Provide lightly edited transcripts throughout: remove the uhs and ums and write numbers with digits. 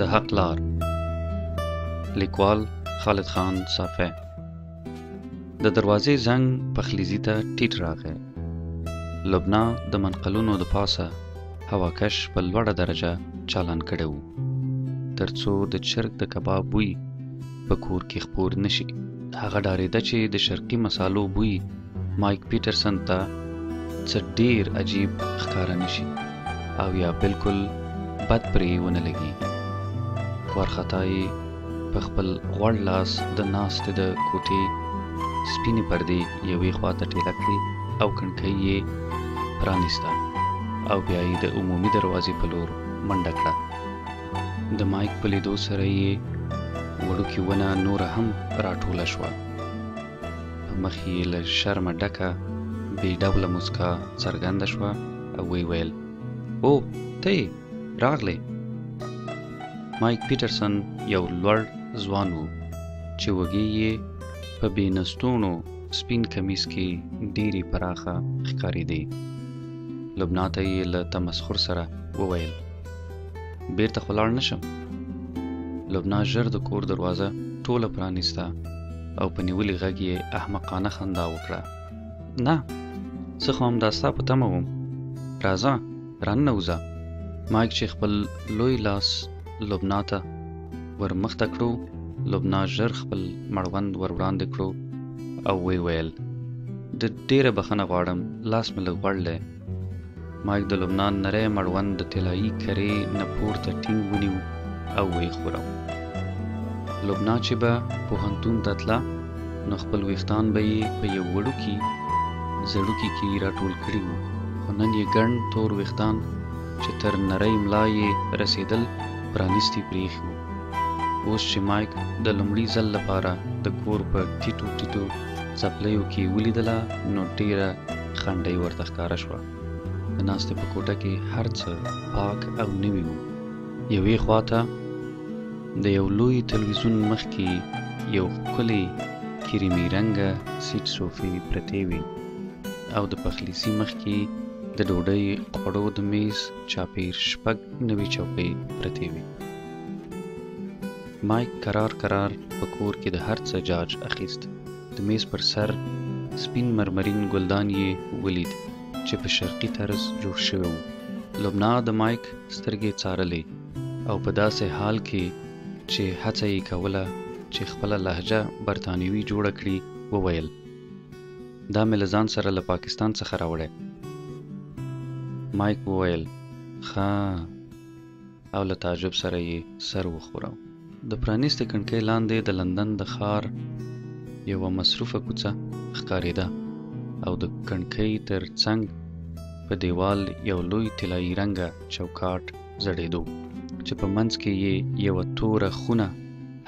د حق لار. لیکوال خالد خان صافی. د دروازې زنګ پخلیزي ته ټیټ راغی. لبنا د منقلونو د پاسه هواکش په لوړه درجه چالان کړی و، ترڅو د چرګ د کباب بوی په کور کې خپور نشي. هغه ډارېده چې د شرقي مسالو بوی مایک پیټرسن ته څه ډیر عجیب ښکاره نشي او یا بالکل بد پرې ونه لګي. وارخطا یې په خپل غوړ لاس د ناستې د کوټې سپینې پردې یوې خواته ټیله کړې او کړکۍ یې پرانیسته او بیا یې د عمومي دروازې په لور منډه کړه. د مایک په لیدو سره یې وړوکې ونه نوره هم راټوله شوه. په مخ یې له شرمه ډکه بې ډوله موسکا څرګنده شوه او ویې ویل: او ته یې راغلې. مایک پیټرسن یو لوړ ځوان و چې وږې یې په بې نستوڼو سپین کمیس کې ډېرې پراخه ښکارېدې. لبنا ته یې له تمسخر سره وویل: بیرته خو لاړ نه شم. لبنا ژر د کور دروازه ټوله پرانیسته او په نیولي غږ یې احمقانه خندا وکړه. نه، زه خو همدا ستا په تمه وم. راځه راننوځه. مایک چې خپل لوی لاس لبنا ته ور مخته کړو، لبنا ژر خپل مړوند ور وړاندې کړو او ویې ویل: د ډېره بخښنه غواړم، لاس مې لږ غوړ دی. مایک د لبنا نری مړوند د طلایي کرې نه پورته ټینګ ونیو او ویې ښوراو. لبنا چې به پوهنتون ته تله نو خپل ویښتان به یې په یو وړوکي زړوکي کې راټول کړي وو، خو نن یې ګڼ تور ویښتان چې تر نرۍ ملا یې رسېدل پرانیستي پرېښي وو. اوس چې مایک د لومړي ځل لپاره د کور په ټیټو ټیټو څپلیو کې ولیدله نو ډېره خنډۍ ورته ښکاره شوه. د ناستې په کوټه کې هر څه پاک او نوي وو. یوې خواته د یو لوی تلویزیون مخ کې یو ښکلی کریمي رنګه سیټ صوفې پرتې وې او د پخلیسي مخ کې د ډوډۍ خوړو د میز چاپېر 6 نوې چوکۍ پرتې وې. مایک کرار په کور کې د هر څه جاج اخیست. د میز پر سر سپین مرمرین ګلدان یې ولید چې په شرقي طرز جوړ شوی و. لبنا د مایک سترګې څارلې او په داسې حال کې چې هڅه یې کوله چې خپله لهجه برطانوي جوړه کړي وویل: دا مې له ځان سره له پاکستان څخه راوړی. مایک وویل: ښه، او له تعجب سره یې سر وښوراو. د پرانیستې کړکۍ لاندې د لندن د ښار یوه مصروفه کوڅه ښکارېده او د کړکۍ تر څنګ په دیوال یو لوی طلایي رنګه چوکاټ ځړېدو چې په منځ کې یې یوه توره خونه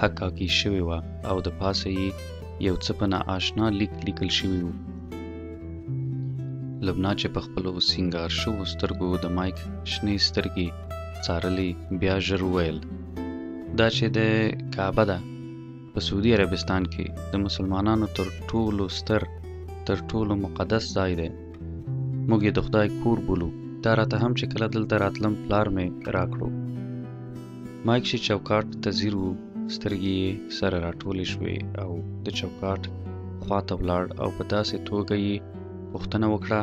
حکاکي شوې وه او د پاسه یې یو څه په ناآشنا لیک لیکل شوي وو. لبنا چې په خپلو سینګار شوو سترګو د مایک شنې سترګې څارلې بیا ژر وویل: دا چې د کعبه ده په سعودي عربستان کې د مسلمانانو تر ټولو ستر تر ټولو مقدس ځای دی. موږ یې د خدای کور بولو. دا راته هم چې کله دلته راتلم پلار مې راکړو. مایک چې چوکاټ ته ځیر و سترګې یې سره راټولې شوې او د چوکاټ خواته ولاړ او په داسې توګه یې پوښتنه وکړه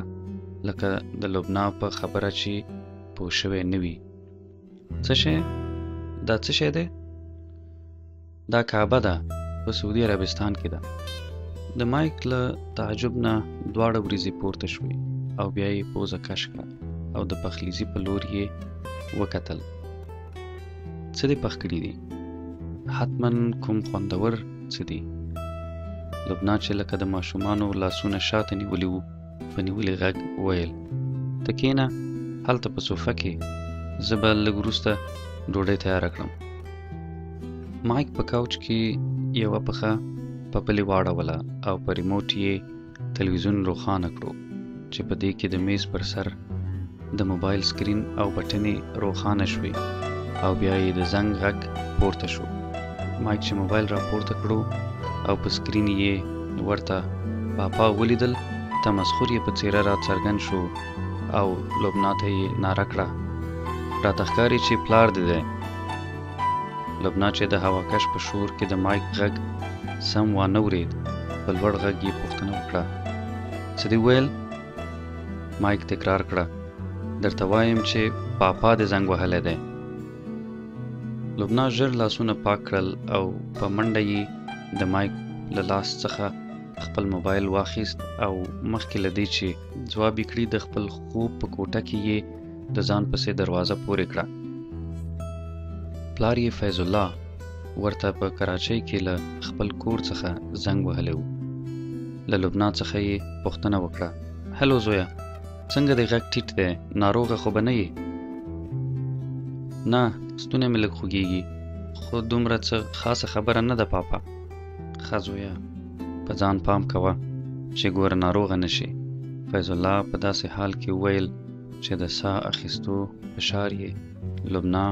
لکه د لبنا په خبره چې پوه شوی نه وي: څه شی؟ دا څه شی دی؟ دا کعبه ده، په سعودي عربستان کې ده. د مایک له تعجب نه دواړه وریځې پورته شوې او بیا یې پوزه کش کړه او د پخلیزي په لور یې وکتل. څه دې پخ کړي دي؟ حتما کوم خوندور څه دي. لبنا چې لکه د ماشومانو لاسونه شاته نیولي وو په نیولي غږ وویل: ته کښېنه هلته په صوفه کې، زه به لږ وروسته ډوډۍ تیاره کړم. مایک په کوچ کې یوه پښه په بلې واړوله او په ریموټ یې تلویزیون روښانه کړو چې په دې کې د میز پر سر د موبایل سکرین او بټنې روښانه شوې او بیا یې د زنګ غږ پورته شو. مایک چې موبایل را پورته کړو او په سکرین یې ورته پاپا ولیدل، تمسخر یې په څېره را څرګند شو او لبنا ته یې ناره کړه: راته ښکاري چې پلار دې دی. لبنا چې د هواکش په شور کې د مایک غږ سم وانه ورید، په لوړ غږ یې پوښتنه وکړه: څه دې ویل؟ مایک تکرار کړه: درته وایم چې پاپا دې زنګ وهلی دی. لبنا ژر لاسونه پاک کړل او په منډه یې د مایک له لاس څخه خپل موبایل واخیست او مخکې له دې چې ځواب یې کړي د خپل خوب په کوټه کې یې د ځان پسې دروازه پورې کړه. پلار یې فیض الله ورته په کراچۍ کې له خپل کور څخه زنګ وهلی و. له لبنا څخه یې پوښتنه وکړه: هلو زویه، څنګه دې غږ ټیټ دی؟ ناروغه خو به نه یې؟ نه، ستونی مې لږ خوږېږي، خو دومره څه خاصه خبره نه ده پاپا. ښه زویه، په ځان پام کوه چې ګوره ناروغه نه شي. فیض الله په داسې حال کې وویل چې د ساه اخیستو فشار یې لبنا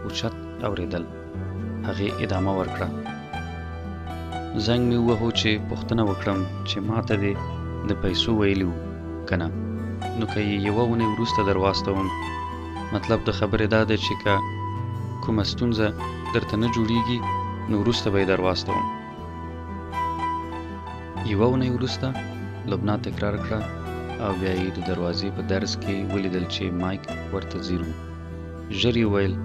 اوچت اورېدل. هغې ادامه ورکړه: زنګ مې ووهو چې پوښتنه وکړم چې ما ته دې د پیسو ویلي وو که نه؟ نو که یې یوه اونۍ وروسته در واستوم، مطلب د خبرې دا دی چې که کومه ستونزه درته نه جوړیږي نو وروسته به یې در واستوم. یوه اونۍ وروسته لبنا تکرار کړه او بیا یې د دروازې په درز کې ولیدل چې مایک ورته ځیر و. ژر یې وویل: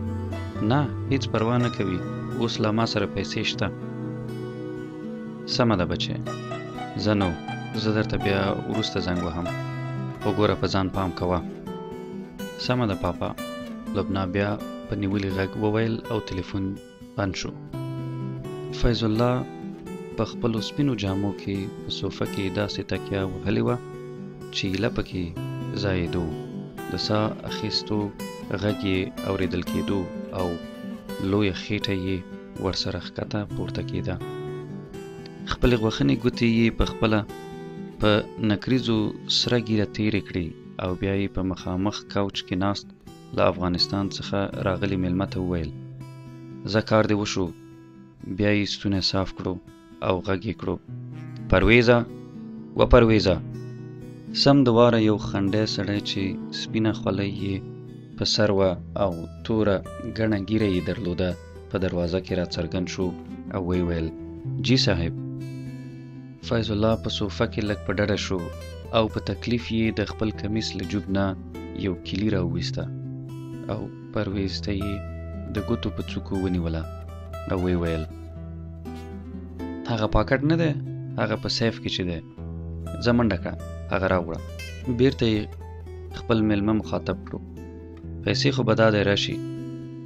نه، هیڅ پروا نه کوي، اوس لا ما سره پیسې شته. سمه ده بچې، زه نو زه درته بیا وروسته زنګ وهم، خو ګوره په ځان پام کوه. سمه ده پاپا، لبنا بیا په نیولي غږ وویل او تلیفون بند شو. فیض الله په خپلو سپینو جامو کې په صوفه کې داسې تکیه وهلې وه چې ایله پکې ځایېدو. د ساه اخیستو غږ یې اورېدل کېدو او لویه خېټه یې ورسره ښکته پورته کېده. خپلې غوښنې ګوتې یې په خپله په نکریزو سره ږیره تېرې کړې او بیا یې په مخامخ کوچ کې ناست له افغانستان څخه راغلي مېلمه ته وویل: زه کار دې وشو. بیا یې ستونی صاف کړو او غږ یې کړو: پرویزه و پرویزه. سم د واره یو خنډی سړی چې سپینه خولۍ یې په سر وه او توره ګڼه ږیره یې درلوده په دروازه کې راڅرګند شو او ویې ویل: جی صاحب. فیض الله په صوفه کې لږ په ډډه شو او په تکلیف یې د خپل کمیس له جوب نه یو کیلي راوویسته او پرویز ته یې د ګوتو په څوکو ونیوله او ویې ویل: هغه پاکټ نه دی، هغه په سیف کې چې دی، ځه منډه کړه، هغه راوړه. بیرته یې خپل میلمه مخاطب کړو: پیسې خو به دا دی راشي،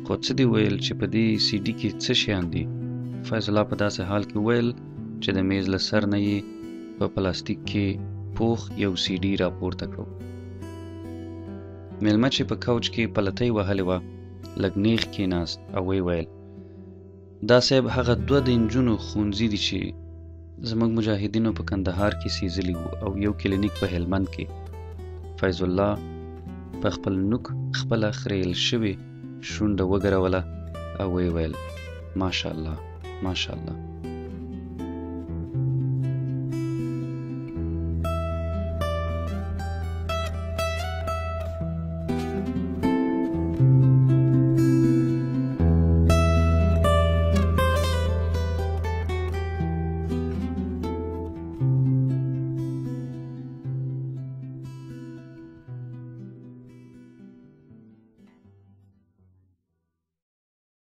خو څه دې ویل چې په دې سی ډي کې څه شیان دي؟ فیض الله په داسې حال کې وویل چې د میز له سر نه یې په پلاستیک کې پوخ یو سی ډي راپورته کړو. میلمه چې په کوچ کې پلتۍ وهلې وه لږ نیغ کېناست او ویې ویل: دا صاحب هغه 2 د نجونو ښوونځي دي چې زموږ مجاهدینو په کندهار کې سیزلي وو او یو کلینیک په هلمند کې. فیض الله په خپل نوک خپله خریل شوې شونډه وګروله او ویې ویل: ماشاءالله ماشاءالله.